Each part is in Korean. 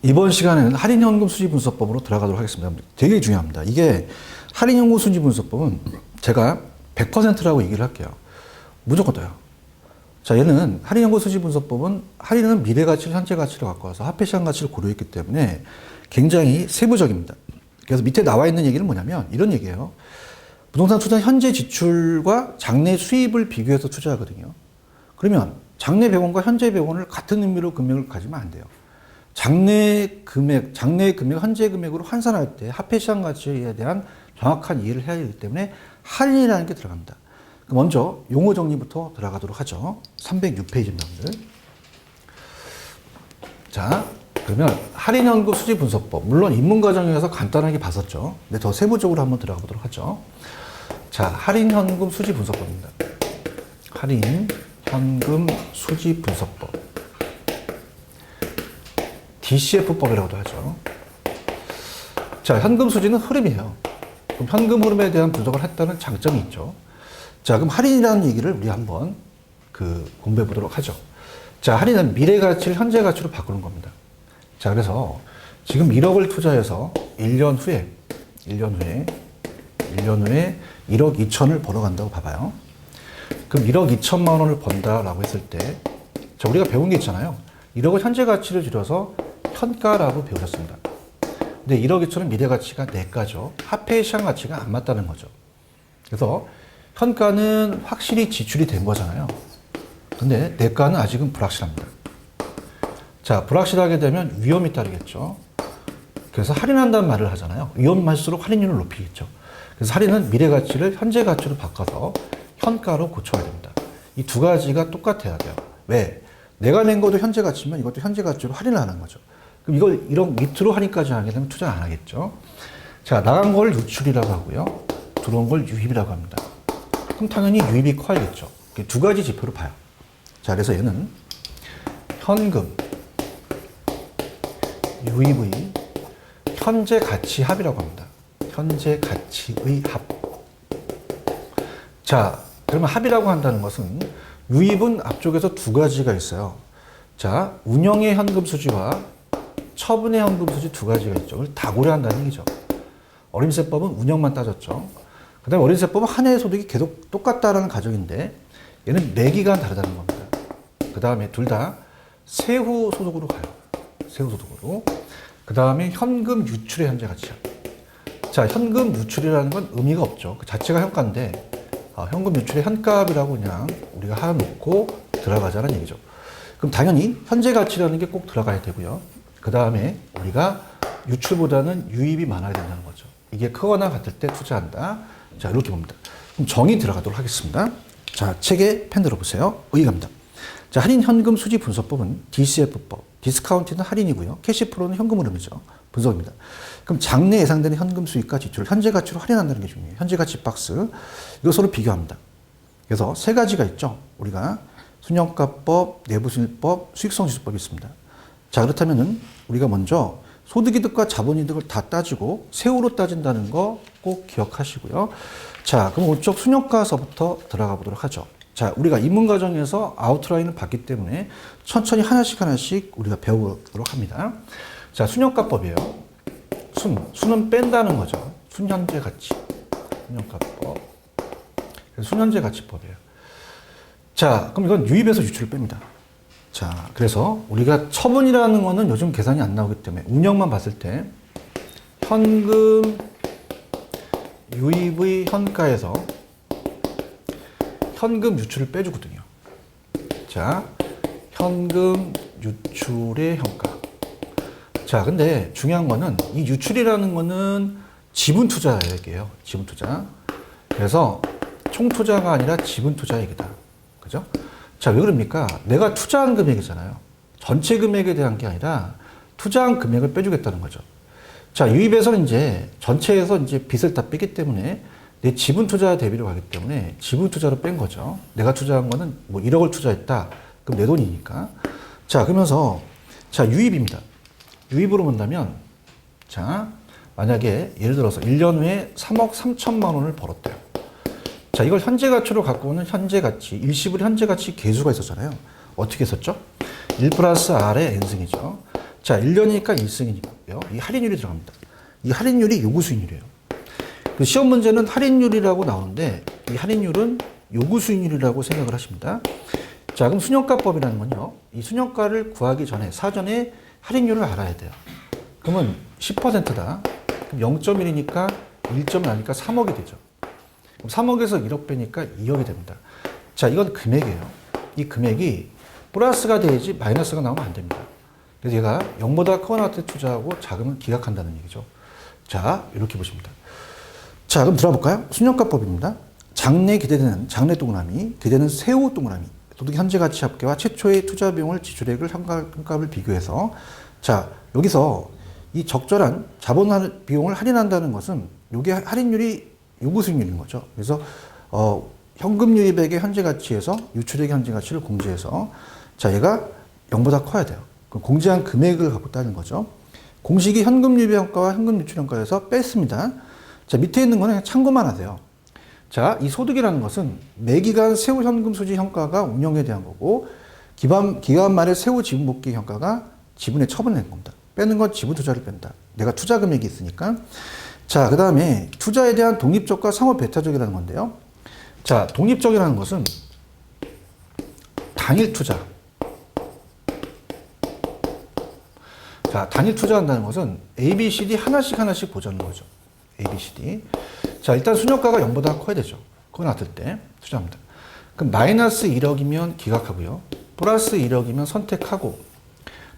이번 시간에는 할인연금 수지분석법으로 들어가도록 하겠습니다. 되게 중요합니다. 이게 할인연금 수지분석법은 제가 100%라고 얘기를 할게요. 무조건 떠요. 자, 얘는 할인연금 수지분석법은 할인은 미래가치를 현재가치로 갖고 와서 화폐시장 가치를 고려했기 때문에 굉장히 세부적입니다. 그래서 밑에 나와 있는 얘기는 뭐냐면 이런 얘기예요. 부동산 투자 현재 지출과 장래 수입을 비교해서 투자하거든요. 그러면 장래 100원과 현재 100원을 같은 의미로 금액을 가지면 안 돼요. 장래 금액, 현재 금액으로 환산할 때 화폐시장 가치에 대한 정확한 이해를 해야 되기 때문에 할인이라는 게 들어갑니다. 먼저 용어 정리부터 들어가도록 하죠. 306페이지입니다. 자, 그러면 할인연금 수지분석법. 물론 입문과정에서 간단하게 봤었죠. 근데 더 세부적으로 한번 들어가 보도록 하죠. 자, 할인연금 수지분석법입니다. 할인연금 수지분석법. DCF법이라고도 하죠. 자, 현금 수지는 흐름이에요. 그럼 현금 흐름에 대한 분석을 했다는 장점이 있죠. 자, 그럼 할인이라는 얘기를 우리 한번 공부해 보도록 하죠. 자, 할인은 미래 가치를 현재 가치로 바꾸는 겁니다. 자, 그래서 지금 1억을 투자해서 1년 후에 1억 2천을 벌어간다고 봐봐요. 그럼 1억 2천만 원을 번다라고 했을 때, 자, 우리가 배운 게 있잖아요. 1억을 현재 가치로 줄여서 현가라고 배우셨습니다. 근데 1억 2천은 미래 가치가 내가죠. 화폐 시장 가치가 안 맞다는 거죠. 그래서 현가는 확실히 지출이 된 거잖아요. 근데 내가는 아직은 불확실합니다. 자, 불확실하게 되면 위험이 따르겠죠. 그래서 할인한다는 말을 하잖아요. 위험할수록 할인율을 높이겠죠. 그래서 할인은 미래 가치를 현재 가치로 바꿔서 현가로 고쳐야 됩니다. 이 두 가지가 똑같아야 돼요. 왜? 내가 낸 것도 현재 가치면 이것도 현재 가치로 할인을 하는 거죠. 그럼 이걸 1억 밑으로 할인까지 하게 되면 투자 안 하겠죠. 자, 나간 걸 유출이라고 하고요. 들어온 걸 유입이라고 합니다. 그럼 당연히 유입이 커야겠죠. 두 가지 지표로 봐요. 자, 그래서 얘는 현금, 유입의 현재 가치 합이라고 합니다. 현재 가치의 합. 자, 그러면 합이라고 한다는 것은 유입은 앞쪽에서 두 가지가 있어요. 자, 운영의 현금 수지와 처분의 현금 수지 두 가지가 있죠. 그걸 다 고려한다는 얘기죠. 어림세법은 운영만 따졌죠. 그 다음에 어림세법은 한 해의 소득이 계속 똑같다라는 가정인데 얘는 매기가 다르다는 겁니다. 그 다음에 둘 다 세후 소득으로 가요. 세후 소득으로. 그 다음에 현금 유출의 현재 가치야. 자, 현금 유출이라는 건 의미가 없죠. 그 자체가 현가인데 현금 유출의 현값이라고 그냥 우리가 하나 놓고 들어가자는 얘기죠. 그럼 당연히 현재 가치라는 게 꼭 들어가야 되고요. 그 다음에 우리가 유출보다는 유입이 많아야 된다는 거죠. 이게 크거나 같을 때 투자한다. 자, 이렇게 봅니다. 그럼 정의 들어가도록 하겠습니다. 자, 책에 펜 들어보세요. 의의갑니다. 자, 할인 현금 수지 분석법은 DCF법, 디스카운트는 할인이고요. 캐시프로는 현금 흐름이죠. 분석입니다. 그럼 장래 예상되는 현금 수익과 지출을 현재 가치로 할인한다는 게 중요해요. 현재 가치 박스. 이거 서로 비교합니다. 그래서 세 가지가 있죠. 우리가 순영가법, 내부순위법, 수익성지수법이 있습니다. 자, 그렇다면은 우리가 먼저 소득이득과 자본이득을 다 따지고 세후로 따진다는 거 꼭 기억하시고요. 자, 그럼 오른쪽 순영가서부터 들어가 보도록 하죠. 자, 우리가 입문과정에서 아웃라인을 봤기 때문에 천천히 하나씩 우리가 배워보도록 합니다. 자, 순영가법이에요. 순은 뺀다는 거죠. 순현재 가치. 순영가법. 순현재 가치법이에요. 자, 그럼 이건 유입에서 유출을 뺍니다. 자, 그래서 우리가 처분이라는 거는 요즘 계산이 안 나오기 때문에 운영만 봤을 때 현금 유입의 현가에서 현금 유출을 빼주거든요. 자, 현금 유출의 현가. 자, 근데 중요한 거는 이 유출이라는 거는 지분 투자 얘기예요. 지분 투자. 그래서 총 투자가 아니라 지분 투자 얘기다. 그죠? 자, 왜 그럽니까? 내가 투자한 금액이잖아요. 전체 금액에 대한 게 아니라 투자한 금액을 빼주겠다는 거죠. 자, 유입에서는 이제 전체에서 이제 빚을 다 빼기 때문에 내 지분 투자 대비로 가기 때문에 지분 투자로 뺀 거죠. 내가 투자한 거는 뭐 1억을 투자했다. 그럼 내 돈이니까. 자, 그러면서 자, 유입입니다. 유입으로 본다면 자, 만약에 예를 들어서 1년 후에 3억 3천만 원을 벌었대요. 자, 이걸 현재 가치로 갖고 오는 현재 가치, 일시불 현재 가치 계수가 있었잖아요. 어떻게 했었죠? 1 플러스 R의 N승이죠. 자, 1년이니까 1승이니까요. 이 할인율이 들어갑니다. 이 할인율이 요구 수익률이에요. 그 시험 문제는 할인율이라고 나오는데 이 할인율은 요구 수익률이라고 생각을 하십니다. 자, 그럼 순효과법이라는 건요. 이 순효과를 구하기 전에 사전에 할인율을 알아야 돼요. 그러면 10%다. 그럼 0.1이니까 1점 나니까 3억이 되죠. 그럼 3억에서 1억 빼니까 2억이 됩니다. 자, 이건 금액이에요. 이 금액이 플러스가 돼야지 마이너스가 나오면 안 됩니다. 그래서 얘가 0보다 크거나 같은 투자하고 자금을 기각한다는 얘기죠. 자, 이렇게 보시면 됩니다. 자, 그럼 들어볼까요? 순효과법입니다. 장래 기대되는 장래 동그라미, 기대는 세후 동그라미, 도둑 현재 가치 합계와 최초의 투자 비용을 지출액을 현값을 비교해서 자, 여기서 이 적절한 자본 비용을 할인한다는 것은 이게 할인율이 요구 수익률인 거죠. 그래서 현금 유입액의 현재 가치에서 유출액의 현재 가치를 공제해서 자, 얘가 0보다 커야 돼요. 그럼 공제한 금액을 갖고 따는 거죠. 공식이 현금 유입 현가와 현금 유출 현가에서 뺐습니다. 자, 밑에 있는 거는 참고만 하세요. 자, 이 소득이라는 것은 매기간 세후 현금 수지 현가가 운영에 대한 거고 기간 말에 세후 지분 복귀 현가가 지분의 처분을 낸 겁니다. 빼는 건 지분 투자를 뺀다. 내가 투자 금액이 있으니까. 자, 그 다음에 투자에 대한 독립적과 상호 배타적이라는 건데요. 자, 독립적이라는 것은 단일 투자. 자, 단일 투자한다는 것은 A, B, C, D 하나씩 보자는 거죠. A, B, C, D. 자, 일단 순효과가 0보다 커야 되죠. 그거 놨을 때 투자합니다. 그럼 마이너스 1억이면 기각하고요. 플러스 1억이면 선택하고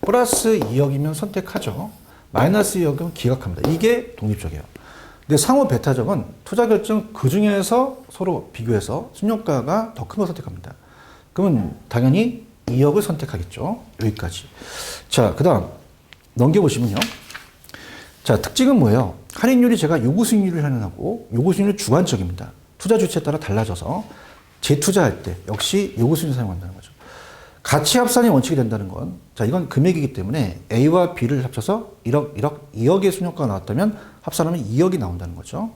플러스 2억이면 선택하죠. 마이너스 2억이면 기각합니다. 이게 독립적이에요. 근데 상호 배타적은 투자 결정 그 중에서 서로 비교해서 순효과가 더 큰 걸 선택합니다. 그러면 당연히 2억을 선택하겠죠. 여기까지. 자, 그 다음 넘겨보시면요. 자, 특징은 뭐예요? 할인율이 제가 요구 수익률을 할인하고 요구 수익률은 주관적입니다. 투자 주체에 따라 달라져서 재투자할 때 역시 요구 수익률을 사용한다는 거죠. 가치 합산이 원칙이 된다는 건, 자, 이건 금액이기 때문에 A와 B를 합쳐서 2억의 순효과가 나왔다면 합산하면 2억이 나온다는 거죠.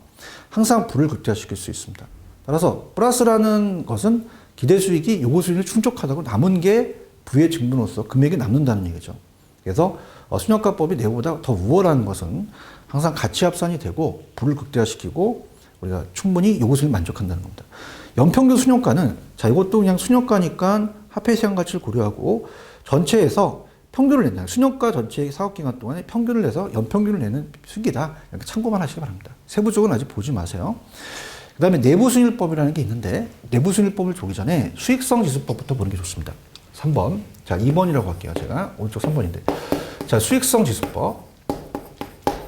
항상 부를 극대화시킬 수 있습니다. 따라서 플러스라는 것은 기대 수익이 요구 수익을 충족하다고 남은 게 부의 증분으로서 금액이 남는다는 얘기죠. 그래서 순효과법이 내보다 더 우월한 것은 항상 가치 합산이 되고 부를 극대화시키고 우리가 충분히 요구 수익을 만족한다는 겁니다. 연평균 순효과는 자, 이것도 그냥 순효과니까 화폐 시장 가치를 고려하고 전체에서 평균을 낸다. 순효과 전체의 사업기간 동안에 평균을 내서 연평균을 내는 수기다. 이렇게 참고만 하시기 바랍니다. 세부적으로는 아직 보지 마세요. 그 다음에 내부순위법이라는 게 있는데 내부순위법을 보기 전에 수익성 지수법부터 보는 게 좋습니다. 3번. 자, 2번이라고 할게요. 제가 오른쪽 3번인데. 자, 수익성 지수법.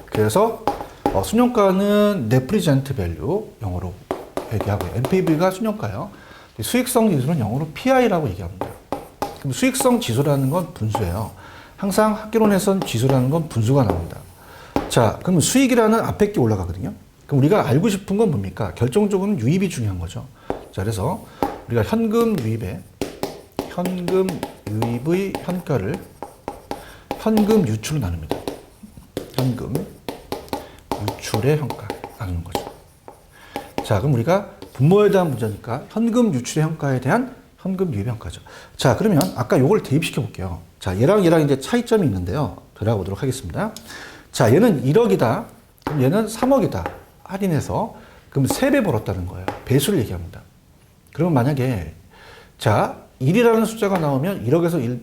그래서 순효과는 Net Present Value 영어로 얘기하고요. NPV가 순효과예요. 수익성 지수는 영어로 PI라고 얘기합니다. 그럼 수익성 지수라는 건 분수예요. 항상 학개론에선 지수라는 건 분수가 나옵니다. 자, 그러면 수익이라는 앞에 게 올라가거든요. 그럼 우리가 알고 싶은 건 뭡니까? 결정적으로는 유입이 중요한 거죠. 자, 그래서 우리가 현금 유입의 현가를 현금 유출로 나눕니다. 현금 유출의 현가 나누는 거죠. 자, 그럼 우리가 분모에 대한 문제니까 현금 유출의 현가에 대한 현금 유입의 현가죠. 자, 그러면 아까 요걸 대입시켜 볼게요. 자, 얘랑 이제 차이점이 있는데요. 들어가 보도록 하겠습니다. 자, 얘는 1억이다. 그럼 얘는 3억이다. 할인해서 그럼 3배 벌었다는 거예요. 배수를 얘기합니다. 그러면 만약에 자, 1이라는 숫자가 나오면 1억에서 1,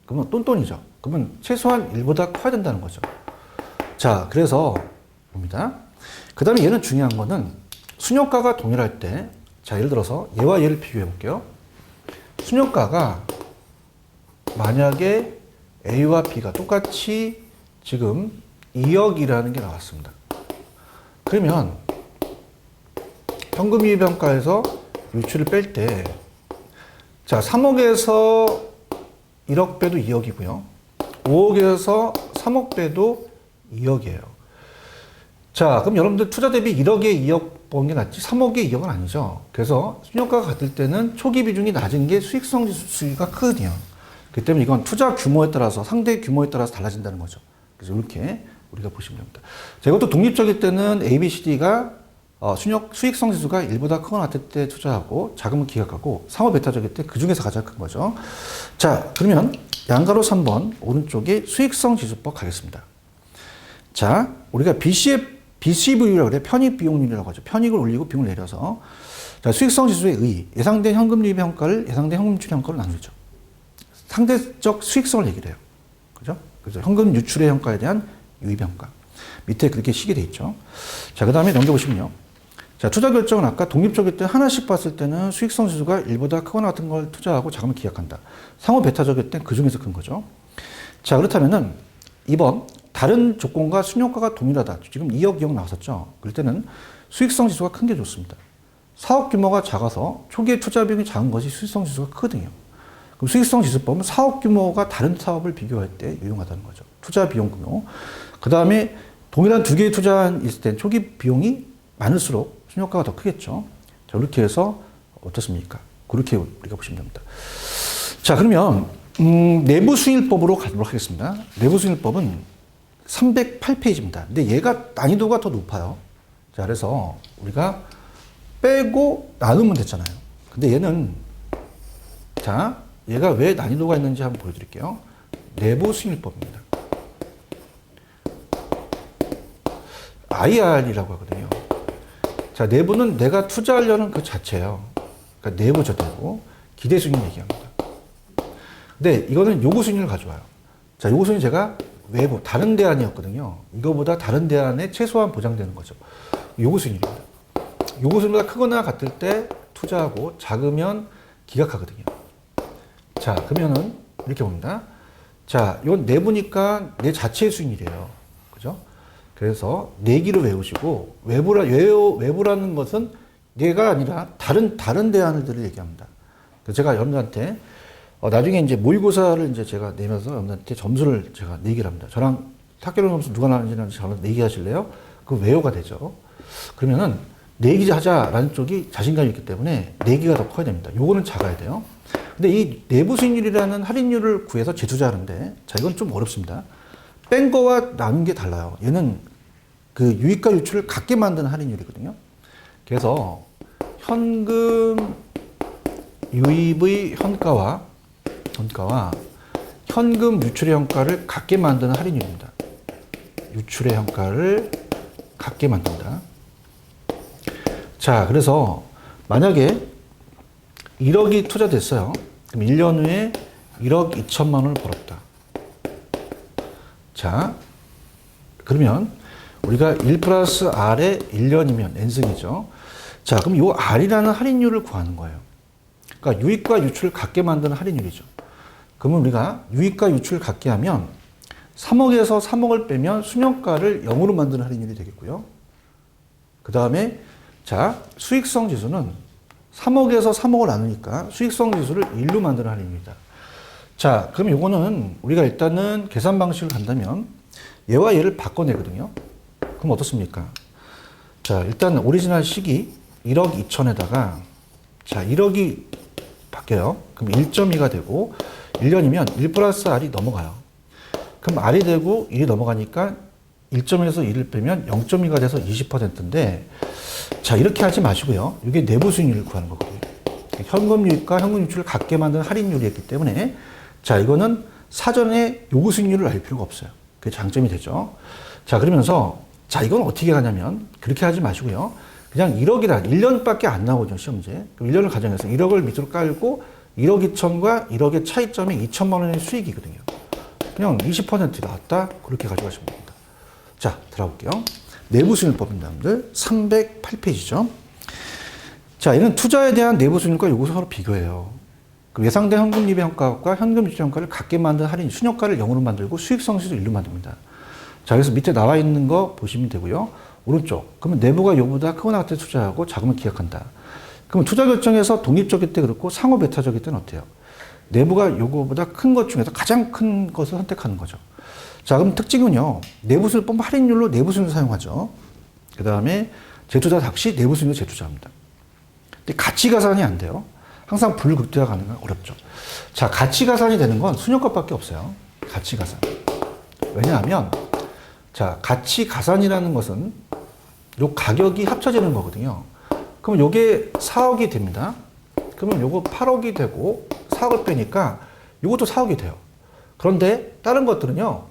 그러면 똔똔이죠. 그러면 최소한 1보다 커야 된다는 거죠. 자, 그래서 봅니다. 그 다음에 얘는 중요한 거는 순효과가 동일할 때, 자, 예를 들어서 얘와 얘를 비교해 볼게요. 순효과가 만약에 A와 B가 똑같이 지금 2억이라는 게 나왔습니다. 그러면 현금 유입 현가에서 유출을 뺄 때, 자, 3억에서 1억 빼도 2억이고요. 5억에서 3억 빼도 2억이에요. 자, 그럼 여러분들 투자 대비 1억에 2억 번 게 낫지 3억에 2억은 아니죠. 그래서 순효과가 같을 때는 초기 비중이 낮은 게 수익성 지수가 크거든요. 그렇기 때문에 이건 투자 규모에 따라서 상대 규모에 따라서 달라진다는 거죠. 그래서 이렇게 우리가 보시면 됩니다. 자, 이것도 독립적일 때는 A, B, C, D가 수익성 지수가 1보다 크거나 같을 때 투자하고 자금을 기각하고 상호 베타적일 때 그 중에서 가장 큰 거죠. 자, 그러면 양가로 3번 오른쪽에 수익성 지수법 가겠습니다. 자, 우리가 BCV라고 그래. 편익 비용률이라고 하죠. 편익을 올리고 비용을 내려서. 자, 수익성 지수의 의, 예상된 현금 유입 평가를 예상된 현금 유출 평가로 나누죠. 상대적 수익성을 얘기를 해요. 그죠? 그래서 현금 유출의 평가에 대한 유입 평가. 밑에 그렇게 시게 돼 있죠. 자, 그 다음에 넘겨보시면요. 자, 투자 결정은 아까 독립적일 때 하나씩 봤을 때는 수익성 지수가 1보다 크거나 같은 걸 투자하고 자금을 기약한다. 상호 베타적일 땐 그 중에서 큰 거죠. 자, 그렇다면은 2번 다른 조건과 순효과가 동일하다. 지금 2억, 2억 나왔었죠. 그럴 때는 수익성 지수가 큰 게 좋습니다. 사업 규모가 작아서 초기에 투자 비용이 작은 것이 수익성 지수가 크거든요. 그럼 수익성 지수법은 사업 규모가 다른 사업을 비교할 때 유용하다는 거죠. 투자 비용 규모. 그 다음에 동일한 두 개의 투자한 있을 땐 초기 비용이 많을수록 순효과가 더 크겠죠. 자, 이렇게 해서 어떻습니까? 그렇게 우리가 보시면 됩니다. 자, 그러면 내부 수익법으로 가도록 하겠습니다. 내부 수익법은 308페이지입니다. 근데 얘가 난이도가 더 높아요. 자, 그래서 우리가 빼고 나누면 됐잖아요. 근데 얘는 자, 얘가 왜 난이도가 있는지 한번 보여드릴게요. 내부 수익법입니다. IR이라고 하거든요. 자, 내부는 내가 투자하려는 그 자체예요. 그러니까 내부 저되고 기대 수익률 얘기합니다. 근데 이거는 요구 수익률을 가져와요. 자, 요구 수익률 제가 외부 다른 대안이었거든요. 이거보다 다른 대안에 최소한 보장되는 거죠. 요구 수익률입니다. 요구 수익률보다 크거나 같을 때 투자하고 작으면 기각하거든요. 자, 그러면은 이렇게 봅니다. 자, 이건 내부니까 내 자체의 수익률이에요. 그죠? 그래서 내기를 외우시고 외부라는 것은 내가 아니라 다른 대안들을 얘기합니다. 그래서 제가 여러분들한테 나중에 이제 모의고사를 이제 제가 내면서 여러분들한테 점수를 제가 내기를 합니다. 저랑 학교로 점수 누가 나는지는 저랑 내기 하실래요? 그 외워가 되죠. 그러면은 내기 하자라는 쪽이 자신감이 있기 때문에 내기가 더 커야 됩니다. 요거는 작아야 돼요. 근데 이 내부 수익률이라는 할인율을 구해서 재투자하는데, 자, 이건 좀 어렵습니다. 뺀 거와 나눈 게 달라요. 얘는 그 유입과 유출을 같게 만드는 할인율이거든요. 그래서 현금 유입의 현가와 현금 유출의 현가를 같게 만드는 할인율입니다. 유출의 현가를 같게 만든다. 자, 그래서 만약에 1억이 투자됐어요. 그럼 1년 후에 1억 2천만 원을 벌었다. 자, 그러면 우리가 1 플러스 R의 1년이면 N승이죠. 자, 그럼 이 R이라는 할인율을 구하는 거예요. 그러니까 유입과 유출을 같게 만드는 할인율이죠. 그러면 우리가 유입과 유출을 같게 하면 3억에서 3억을 빼면 순효과를 0으로 만드는 할인율이 되겠고요. 그 다음에 자, 수익성 지수는 3억에서 3억을 나누니까 수익성 지수를 1로 만드는 할인율이다. 자, 그럼 요거는 우리가 일단은 계산 방식을 간다면 얘와 얘를 바꿔내거든요. 그럼 어떻습니까? 자, 일단 오리지널 식이 1억 2천에다가 자, 1억이 바뀌어요. 그럼 1.2가 되고 1년이면 1 플러스 R이 넘어가요. 그럼 R이 되고 1이 넘어가니까 1.1에서 1을 빼면 0.2가 돼서 20%인데 자, 이렇게 하지 마시고요. 이게 내부 수익률을 구하는 거거든요. 현금 유입과 현금 유출을 같게 만든 할인율이었기 때문에 자, 이거는 사전에 요구 수익률을 알 필요가 없어요. 그게 장점이 되죠. 자, 그러면서 자, 이건 어떻게 가냐면 그렇게 하지 마시고요. 그냥 1억이라 1년밖에 안 나오죠, 시험제. 그럼 1년을 가정해서 1억을 밑으로 깔고 1억 2천과 1억의 차이점이 2천만 원의 수익이거든요. 그냥 20% 나왔다. 그렇게 가져가시면 됩니다. 자, 들어볼게요. 내부 수익률법입니다, 여러분들. 308페이지죠. 자, 얘는 투자에 대한 내부 수익률과 요구를 서로 비교해요. 그 예상된 현금 유입 현가과 현금 유출 현가를 같게 만든 할인 순효과를 0으로 만들고 수익성 지수 1로 만듭니다. 자, 그래서 밑에 나와 있는 거 보시면 되고요. 오른쪽. 그러면 내부가 요보다 크거나 같을 때 투자하고 자금을 기약한다. 그러면 투자 결정에서 독립적일 때 그렇고 상호 베타적일 때는 어때요? 내부가 요거보다 큰 것 중에서 가장 큰 것을 선택하는 거죠. 자, 그럼 특징은요. 내부 수익법 할인율로 내부 수익률 사용하죠. 그 다음에 재투자 당시 내부 수익률 재투자합니다. 근데 가치 가산이 안 돼요. 항상 불극대화 가능한 어렵죠. 자, 가치 가산이 되는 건 순효과밖에 없어요. 가치 가산. 왜냐하면 자, 가치 가산이라는 것은 요 가격이 합쳐지는 거거든요. 그럼 요게 4억이 됩니다. 그러면 요거 8억이 되고 4억을 빼니까 요것도 4억이 돼요. 그런데 다른 것들은요.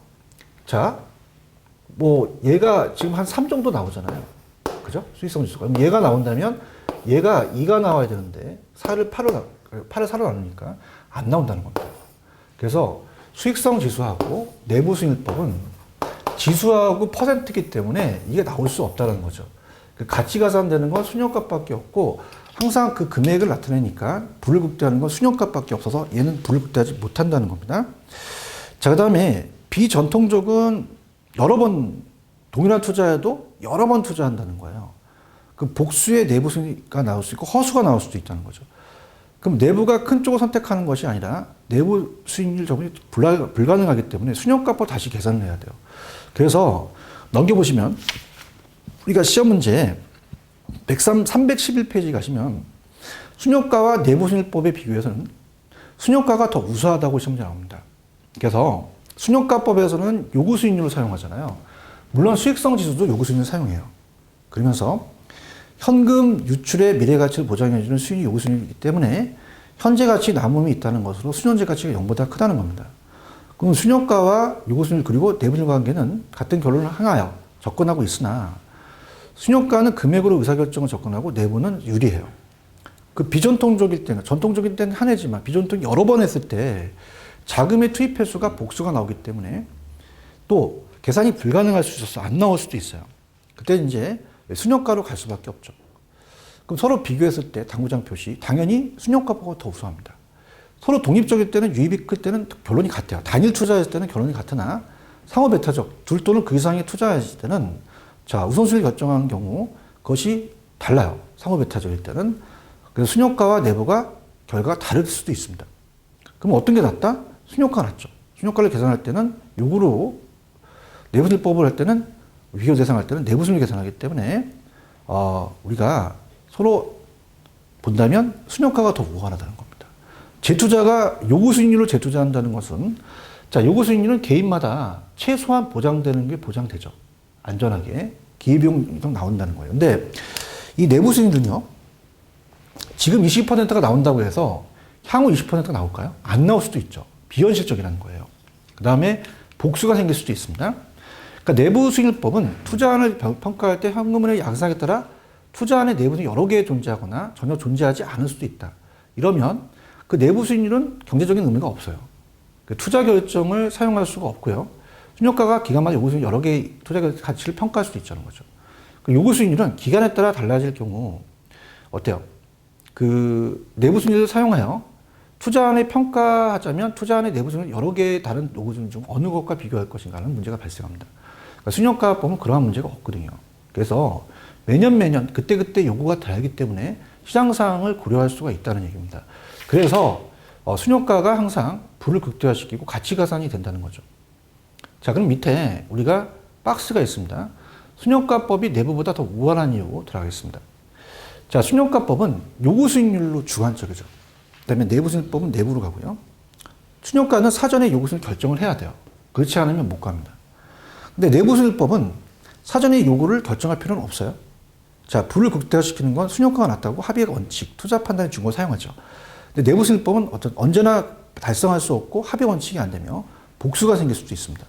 자, 뭐 얘가 지금 한 3 정도 나오잖아요. 그죠? 수익성 지수가. 그럼 얘가 나온다면 얘가 2가 나와야 되는데 8을 4로 나누니까 안 나온다는 겁니다. 그래서 수익성 지수하고 내부 수익률법은 지수하고 퍼센트이기 때문에 이게 나올 수 없다는 거죠. 그 가치 가산되는 건 순효값밖에 없고 항상 그 금액을 나타내니까 불을 극대화하는 건 순효값밖에 없어서 얘는 불을 극대화하지 못한다는 겁니다. 자, 그 다음에 비전통적은 여러 번 동일한 투자에도 여러 번 투자한다는 거예요. 그 복수의 내부 수익가 나올 수 있고 허수가 나올 수도 있다는 거죠. 그럼 내부가 큰 쪽을 선택하는 것이 아니라 내부 수익률 적응이 불가능하기 때문에 순효값을 다시 계산을 해야 돼요. 그래서 넘겨보시면 우리가 시험 문제 311페이지 가시면 순효가와 내부 수익률법에 비교해서는 순효가가 더 우수하다고 시험 문제 나옵니다. 그래서 순효가법에서는 요구 수익률을 사용하잖아요. 물론 수익성 지수도 요구 수익률을 사용해요. 그러면서 현금 유출의 미래 가치를 보장해주는 수익이 요구 수익률이기 때문에 현재 가치 남음이 있다는 것으로 순현재 가치가 0보다 크다는 겁니다. 그럼 순효가와 요구 수익률 그리고 내부 수익률 관계는 같은 결론을 향하여 접근하고 있으나 순효가는 금액으로 의사결정을 접근하고 내부는 유리해요. 그 비전통적일 때는 전통적일 때는 한 해지만 비전통 여러 번 했을 때 자금의 투입 횟수가 복수가 나오기 때문에 또 계산이 불가능할 수 있어서 안 나올 수도 있어요. 그때 이제 순효가로 갈 수밖에 없죠. 그럼 서로 비교했을 때 당구장 표시 당연히 순효가보다 더 우수합니다. 서로 독립적일 때는 유입이 클 때는 결론이 같아요. 단일 투자했을 때는 결론이 같으나 상호 배타적 둘 또는 그 이상의 투자했을 때는 자 우선순위를 결정하는 경우 그것이 달라요. 상호 배타적일 때는. 그래서 순효가와 내부가 결과가 다를 수도 있습니다. 그럼 어떤 게 낫다? 순효가가 낫죠. 순효가를 계산할 때는 요구로 내부수익법을 할 때는 비교 대상할 때는 내부수익을 계산하기 때문에 우리가 서로 본다면 순효가가 더 우월하다는 겁니다. 재투자가 요구 수익률로 재투자한다는 것은 자 요구 수익률은 개인마다 최소한 보장되는 게 보장되죠. 안전하게 기회비용 이상 나온다는 거예요. 근데 이 내부 수익률은요. 지금 20%가 나온다고 해서 향후 20%가 나올까요? 안 나올 수도 있죠. 비현실적이라는 거예요. 그 다음에 복수가 생길 수도 있습니다. 그러니까 내부 수익률법은 투자안을 평가할 때 현금의 양상에 따라 투자안의 내부는 여러 개 존재하거나 전혀 존재하지 않을 수도 있다. 이러면 그 내부 수익률은 경제적인 의미가 없어요. 그 투자 결정을 사용할 수가 없고요. 순효가가 기간마다 요구 수익률 여러 개의 투자 가치를 평가할 수도 있다는 거죠. 그 요구 수익률은 기간에 따라 달라질 경우 어때요? 그 내부 수익률을 사용하여 투자안에 평가하자면 투자안의 내부 수익률 여러 개의 다른 요구 수익률 중 어느 것과 비교할 것인가 하는 문제가 발생합니다. 그러니까 순효가법은 그러한 문제가 없거든요. 그래서 매년 그때그때 요구가 다르기 때문에 시장 상황을 고려할 수가 있다는 얘기입니다. 그래서 순효가가 항상 불을 극대화시키고 가치 가산이 된다는 거죠. 자, 그럼 밑에 우리가 박스가 있습니다. 순효가법이 내부보다 더 우월한 이유 들어가겠습니다. 자, 순효가법은 요구 수익률로 주관적이죠. 그다음에 내부 수익률법은 내부로 가고요. 순효가는 사전에 요구 수익률 결정을 해야 돼요. 그렇지 않으면 못 갑니다. 근데 내부 수익률법은 사전에 요구를 결정할 필요는 없어요. 자, 불을 극대화시키는 건 순효가가 낮다고 합의의 원칙, 투자 판단의 준공을 사용하죠. 근데 내부 수익률법은 언제나 달성할 수 없고 합의 원칙이 안 되며 복수가 생길 수도 있습니다.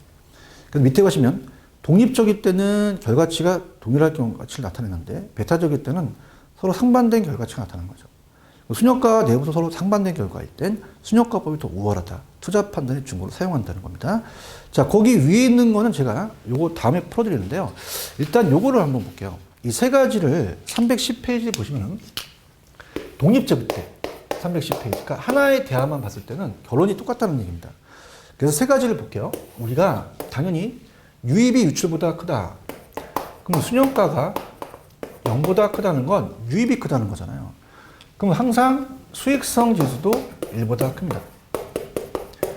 그래서 밑에 보시면 독립적일 때는 결과치가 동일할 경우가치를 나타내는데 배타적일 때는 서로 상반된 결과치가 나타나는 거죠. 순효가와 내부도 서로 상반된 결과일 땐 순효가법이 더 우월하다. 투자 판단의 준공으로 사용한다는 겁니다. 자, 거기 위에 있는 거는 제가 요거 다음에 풀어드리는데요. 일단 요거를 한번 볼게요. 이 세 가지를 310페이지 보시면 독립적일 때 310페이지. 그러니까 하나의 대화만 봤을 때는 결론이 똑같다는 얘기입니다. 그래서 세 가지를 볼게요. 우리가 당연히 유입이 유출보다 크다. 그럼 순효가가 0보다 크다는 건 유입이 크다는 거잖아요. 그럼 항상 수익성 지수도 1보다 큽니다.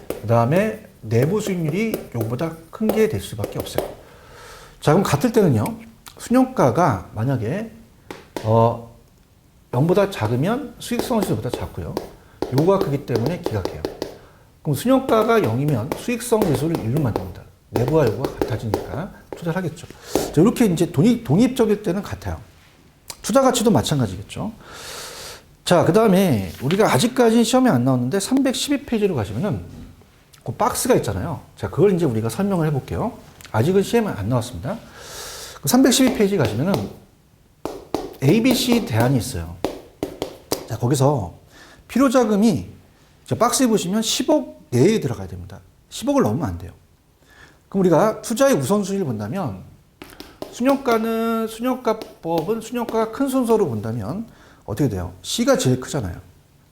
그 다음에 내부 수익률이 0보다 큰 게 될 수밖에 없어요. 자, 그럼 같을 때는요. 순효가가 만약에 0보다 작으면 수익성 지수보다 작고요. 요가 크기 때문에 기각해요. 그럼 순효가가 0이면 수익성 지수를 1로 만듭니다. 내부와 요구가 같아지니까 투자를 하겠죠. 자, 이렇게 이제 독립적일 때는 같아요. 투자 가치도 마찬가지겠죠. 자, 그 다음에 우리가 아직까지 시험에 안 나왔는데 312페이지로 가시면은 그 박스가 있잖아요. 자, 그걸 이제 우리가 설명을 해볼게요. 아직은 시험에 안 나왔습니다. 312페이지 가시면은 ABC 대안이 있어요. 자, 거기서 필요자금이 박스에 보시면 10억 내에 들어가야 됩니다. 10억을 넘으면 안 돼요. 그럼 우리가 투자의 우선순위를 본다면 순효가법은 순효가가 큰 순서로 본다면 어떻게 돼요? C가 제일 크잖아요.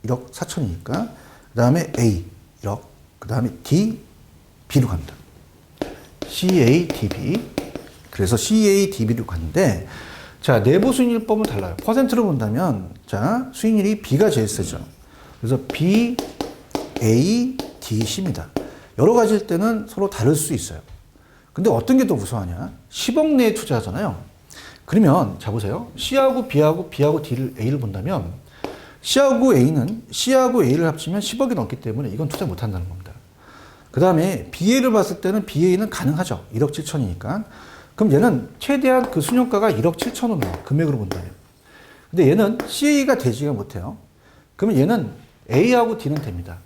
1억 4천이니까. 그 다음에 A 1억. 그 다음에 D, B로 갑니다. CA, DB. 그래서 CA, DB로 갔는데 자, 내부 수익률법은 달라요. 퍼센트로 본다면 자, 수익률이 B가 제일 세죠. 그래서 B, A, D, C입니다. 여러 가지일 때는 서로 다를 수 있어요. 근데 어떤 게 더 우수하냐? 10억 내에 투자하잖아요. 그러면 자 보세요. C하고 B하고 D를 A를 본다면 C하고 A를 합치면 10억이 넘기 때문에 이건 투자 못 한다는 겁니다. 그 다음에 BA를 봤을 때는 BA는 가능하죠. 1억 7천이니까. 그럼 얘는 최대한 그 순효가가 1억 7천으로 나와요. 금액으로 본다면. 근데 얘는 CA가 되지가 못해요. 그러면 얘는 A하고 D는 됩니다.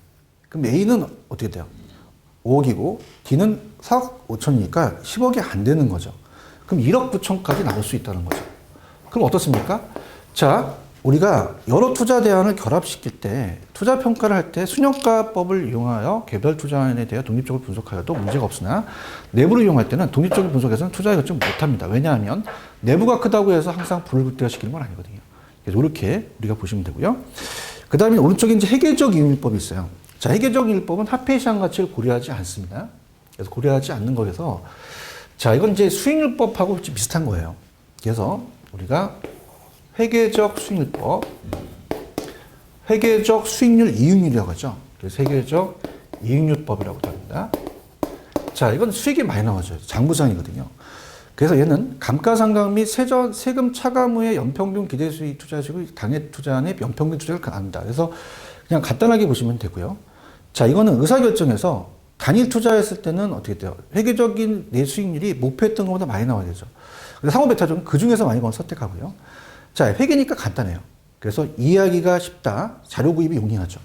그럼 A는 어떻게 돼요? 5억이고 D는 4억 5천이니까 10억이 안 되는 거죠. 그럼 1억 9천까지 나올 수 있다는 거죠. 그럼 어떻습니까? 자, 우리가 여러 투자 대안을 결합시킬 때 투자 평가를 할 때 순효가법을 이용하여 개별 투자안에 대해 독립적으로 분석하여도 문제가 없으나 내부를 이용할 때는 독립적으로 분석해서는 투자에 결정 못합니다. 왜냐하면 내부가 크다고 해서 항상 불을극대화시키는 건 아니거든요. 그래서 이렇게 우리가 보시면 되고요. 그 다음에 오른쪽에 이제 회계적 이윤율법이 있어요. 자, 회계적 이윤율법은 화폐 시장 가치를 고려하지 않습니다. 그래서 고려하지 않는 거에서 자, 이건 이제 수익률법하고 비슷한 거예요. 그래서 우리가 회계적 수익률법, 회계적 수익률 이익률이라고 하죠. 그래서 회계적 이익률법이라고 합니다. 자, 이건 수익이 많이 나와줘요. 장부상이거든요. 그래서 얘는 감가상각 및 세금 차감 후의 연평균 기대수익 투자식의 당해 투자안의 연평균 투자를 가한다. 그래서 그냥 간단하게 보시면 되고요. 자, 이거는 의사결정에서 단일 투자했을 때는 어떻게 돼요? 회계적인 내 수익률이 목표했던 것보다 많이 나와야 되죠. 그래서 상호배타적은 그 중에서 많이 건 선택하고요. 자, 회계니까 간단해요. 그래서 이해하기가 쉽다. 자료 구입이 용이하죠.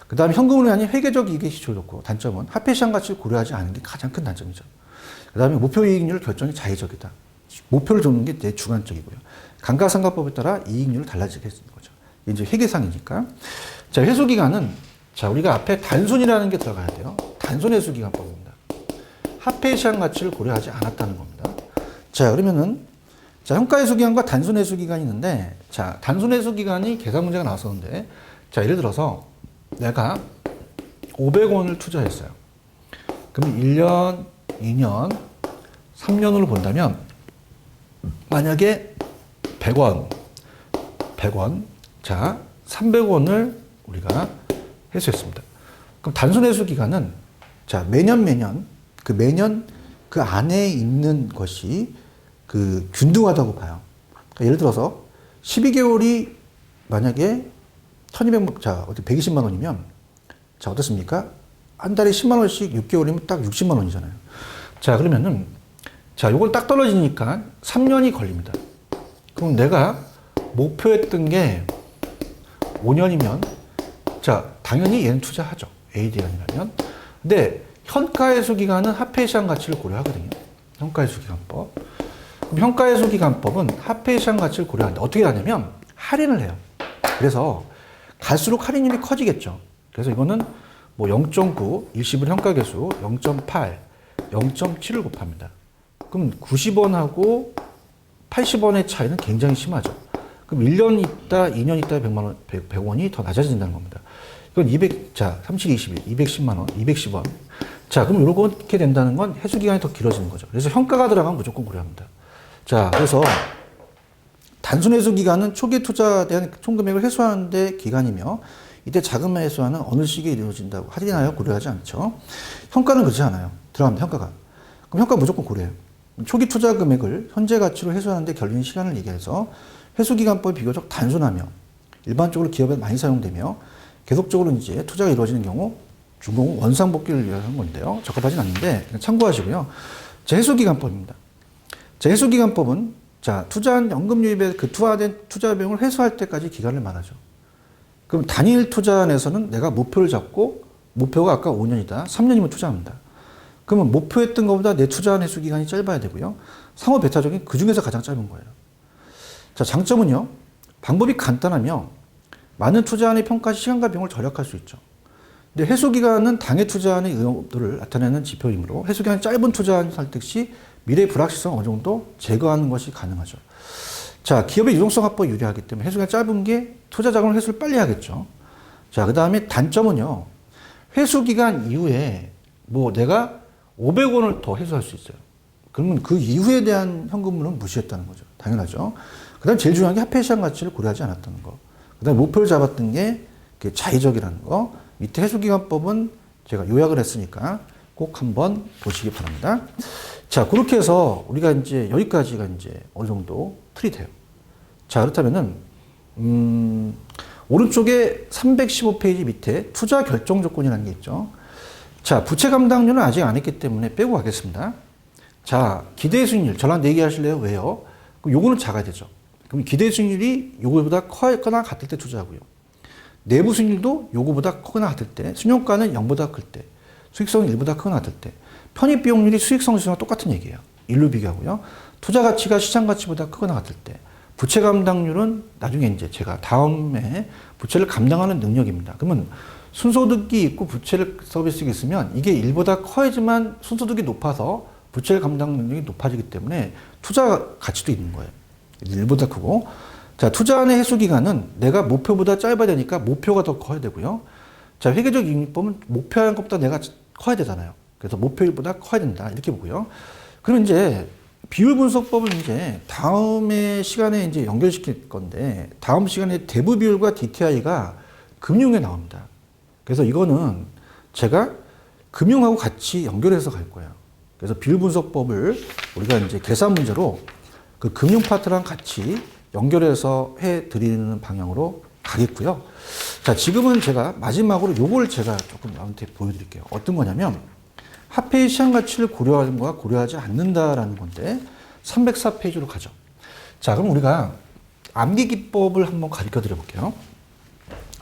그 다음에 현금으로 아닌 회계적 이익의 시초를 놓고 단점은 화폐시장 가치를 고려하지 않은 게 가장 큰 단점이죠. 그 다음에 목표 이익률 결정이 자의적이다. 목표를 정하는 게 내 주관적이고요. 감가상각법에 따라 이익률을 달라지게 되는 거죠. 이제 회계상이니까. 자, 회수기간은 자, 우리가 앞에 단순이라는 게 들어가야 돼요. 단순 회수기간법입니다. 화폐시장 가치를 고려하지 않았다는 겁니다. 자, 그러면은 자, 평가회수기간과 단순회수기간이 있는데 자, 단순회수기간이 계산 문제가 나왔었는데 자, 예를 들어서 내가 500원을 투자했어요. 그럼 1년, 2년, 3년으로 본다면 만약에 100원, 자, 300원을 우리가 회수했습니다. 그럼 단순회수기간은 자, 매년 그 안에 있는 것이 그 균등하다고 봐요. 그러니까 예를 들어서 12개월이 만약에 120만 원이면 자, 어떻습니까? 한 달에 10만 원씩 6개월이면 딱 60만 원이잖아요. 자, 그러면은 자, 요걸 딱 떨어지니까 3년이 걸립니다. 그럼 내가 목표했던 게 5년이면 자, 당연히 얘는 투자하죠. ADN이라면. 근데 현가회수기간은 화폐시장 가치를 고려하거든요. 현가회수기간법. 그럼 현가회수기간법은 화폐시장 가치를 고려하는데 어떻게 하냐면 할인을 해요. 그래서 갈수록 할인율이 커지겠죠. 그래서 이거는 뭐 0.9, 일시불 현가계수 0.8, 0.7을 곱합니다. 그럼 90원하고 80원의 차이는 굉장히 심하죠. 그럼 1년 있다, 2년 있다 100원이 더 낮아진다는 겁니다. 이건 37, 21, 210만 원, 210원. 자, 그럼 이렇게 된다는 건 회수기간이 더 길어지는 거죠. 그래서 현가가 들어가면 무조건 고려합니다. 자, 그래서 단순 회수기간은 초기 투자에 대한 총금액을 회수하는데 기간이며 이때 자금만 회수하는 어느 시기에 이루어진다고 할인하여 고려하지 않죠. 현가는 그렇지 않아요. 들어갑니다, 현가가. 그럼 현가 무조건 고려해요. 초기 투자 금액을 현재 가치로 회수하는데 걸리는 시간을 얘기해서 회수기간법이 비교적 단순하며 일반적으로 기업에 많이 사용되며 계속적으로 이제 투자가 이루어지는 경우 준공 원상복귀를 위한 건데요. 적합하진 않는데 그냥 참고하시고요. 자, 회수기간법입니다. 자, 회수기간법은 자, 투자한 연금 유입에 그 투하된 투자 비용을 회수할 때까지 기간을 말하죠. 그럼 단일 투자안에서는 내가 목표를 잡고 목표가 아까 5년이다. 3년이면 투자합니다. 그러면 목표했던 것보다 내 투자한 회수 기간이 짧아야 되고요. 상호 배타적인 그 중에서 가장 짧은 거예요. 자, 장점은요. 방법이 간단하며 많은 투자안의 평가 시간과 비용을 절약할 수 있죠. 근데 회수 기간은 당해 투자안의 의혹들을 나타내는 지표이므로 회수 기간이 짧은 투자안 선택 시 미래 불확실성 어느 정도 제거하는 것이 가능하죠. 자, 기업의 유동성 확보에 유리하기 때문에 회수 기간이 짧은 게 투자 자금을 회수를 빨리 하겠죠. 자, 그 다음에 단점은요. 회수 기간 이후에 뭐 내가 500원을 더 회수할 수 있어요. 그러면 그 이후에 대한 현금물은 무시했다는 거죠. 당연하죠. 그 다음 제일 중요한 게 화폐 시장 가치를 고려하지 않았다는 거. 그 다음에 목표를 잡았던 게 자의적이라는 거. 밑에 회수기간법은 제가 요약을 했으니까 꼭 한번 보시기 바랍니다. 자, 그렇게 해서 우리가 이제 여기까지가 이제 어느 정도 틀이 돼요. 자, 그렇다면은, 오른쪽에 315페이지 밑에 투자 결정 조건이라는 게 있죠. 자, 부채 감당률은 아직 안 했기 때문에 빼고 가겠습니다. 자, 기대 수익률. 저랑 얘기하실래요? 왜요? 그럼 요거는 작아야 되죠. 그럼 기대 수익률이 요거보다 커거나 같을 때 투자하고요. 내부 수익률도 요거보다 크거나 같을 때, 순효과는 0보다 클 때, 수익성은 1보다 크거나 같을 때, 편입 비용률이 수익성 지수와 똑같은 얘기예요. 1로 비교하고요. 투자 가치가 시장 가치보다 크거나 같을 때, 부채 감당률은 나중에 이제 제가 다음에 부채를 감당하는 능력입니다. 그러면 순소득이 있고 부채를 서비스가 있으면 이게 1보다 커야지만 순소득이 높아서 부채를 감당 능력이 높아지기 때문에 투자 가치도 있는 거예요. 1보다 크고. 자, 투자안의 해수 기간은 내가 목표보다 짧아야 되니까 목표가 더 커야 되고요. 자, 회계적 이익률법은 목표한 것보다 내가 커야 되잖아요. 그래서 목표보다 커야 된다. 이렇게 보고요. 그러면 이제 비율 분석법을 이제 다음에 시간에 이제 연결시킬 건데 다음 시간에 대부 비율과 DTI가 금융에 나옵니다. 그래서 이거는 제가 금융하고 같이 연결해서 갈 거예요. 그래서 비율 분석법을 우리가 이제 계산 문제로 그 금융 파트랑 같이 연결해서 해 드리는 방향으로 가겠고요. 자, 지금은 제가 마지막으로 요걸 제가 조금 나한테 보여드릴게요. 어떤 거냐면 화폐의 시장 가치를 고려하는 거와 고려하지 않는다라는 건데 304페이지로 가죠. 자, 그럼 우리가 암기 기법을 한번 가르쳐 드려 볼게요.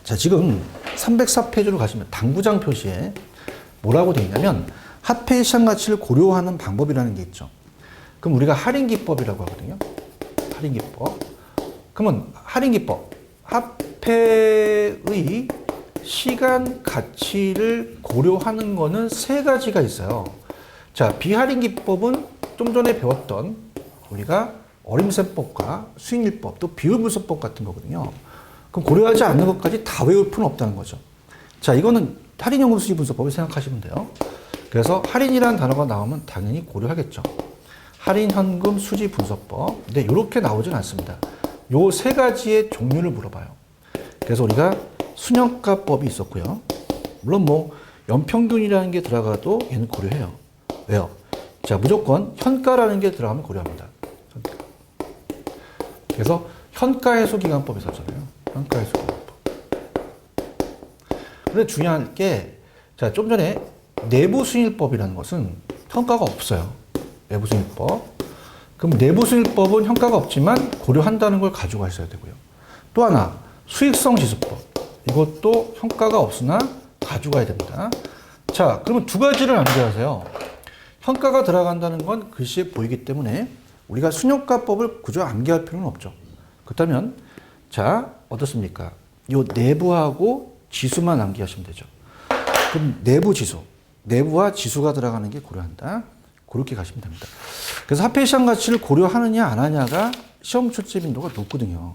자, 지금 304페이지로 가시면 당구장 표시에 뭐라고 되어 있냐면 화폐의 시장 가치를 고려하는 방법이라는 게 있죠. 그럼 우리가 할인 기법이라고 하거든요. 할인 기법. 그러면 할인 기법. 화폐의 시간 가치를 고려하는 거는 세 가지가 있어요. 자, 비할인 기법은 좀 전에 배웠던 우리가 어림셈법과 수익률법 또 비율 분석법 같은 거거든요. 그럼 고려하지 않는 것까지 다 외울 필요는 없다는 거죠. 자, 이거는 할인 연금 수익 분석법을 생각하시면 돼요. 그래서 할인이라는 단어가 나오면 당연히 고려하겠죠. 할인 현금 수지 분석법. 근데 이렇게 나오진 않습니다. 요 세 가지의 종류를 물어봐요. 그래서 우리가 순현가법이 있었고요. 물론 뭐 연평균이라는 게 들어가도 얘는 고려해요. 왜요? 자, 무조건 현가라는 게 들어가면 고려합니다. 현가. 그래서 현가해소기간법이 있었잖아요. 현가해소기간법. 근데 중요한 게, 자, 좀 전에 내부수익법이라는 것은 현가가 없어요. 내부수익법. 그럼 내부수익법은 현가가 없지만 고려한다는 걸 가지고 있어야 되고요. 또 하나, 수익성지수법. 이것도 현가가 없으나 가져가야 됩니다. 자, 그러면 두 가지를 암기하세요. 현가가 들어간다는 건 글씨에 보이기 때문에 우리가 순효가법을 그저 암기할 필요는 없죠. 그렇다면, 자, 어떻습니까? 요 내부하고 지수만 암기하시면 되죠. 그럼 내부 지수, 내부와 지수가 들어가는 게 고려한다. 그렇게 가시면 됩니다. 그래서 화폐 시장 가치를 고려하느냐 안 하냐가 시험 출제 빈도가 높거든요.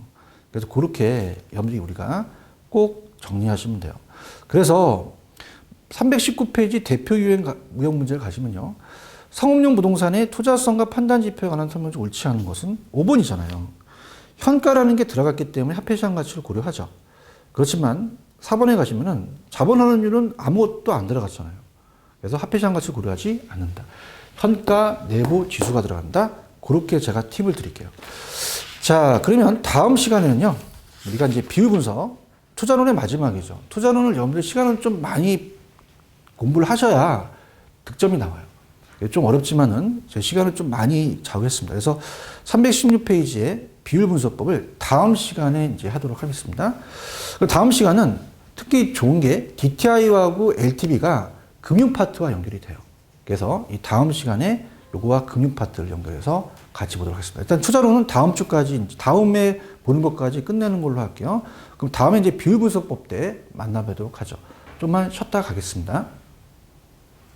그래서 그렇게 여러분들이 우리가 꼭 정리하시면 돼요. 그래서 319페이지 대표 유형 문제를 가시면요. 상업용 부동산의 투자성과 판단 지표에 관한 설명이 옳지 않은 것은 5번이잖아요. 현가라는 게 들어갔기 때문에 화폐 시장 가치를 고려하죠. 그렇지만 4번에 가시면은 자본 환원율은 아무것도 안 들어갔잖아요. 그래서 화폐 시장 가치를 고려하지 않는다. 현가 내부 지수가 들어간다. 그렇게 제가 팁을 드릴게요. 자, 그러면 다음 시간에는요. 우리가 이제 비율 분석, 투자론의 마지막이죠. 투자론을 여러분들 시간을 좀 많이 공부를 하셔야 득점이 나와요. 좀 어렵지만은 제 시간을 좀 많이 자고했습니다. 그래서 316페이지의 비율 분석법을 다음 시간에 이제 하도록 하겠습니다. 다음 시간은 특히 좋은 게 DTI하고 LTV가 금융 파트와 연결이 돼요. 그래서 이 다음 시간에 요거와 금융 파트를 연결해서 같이 보도록 하겠습니다. 일단 투자로는 다음 주까지, 다음에 보는 것까지 끝내는 걸로 할게요. 그럼 다음에 이제 비율 분석법 때 만나보도록 하죠. 좀만 쉬었다 가겠습니다.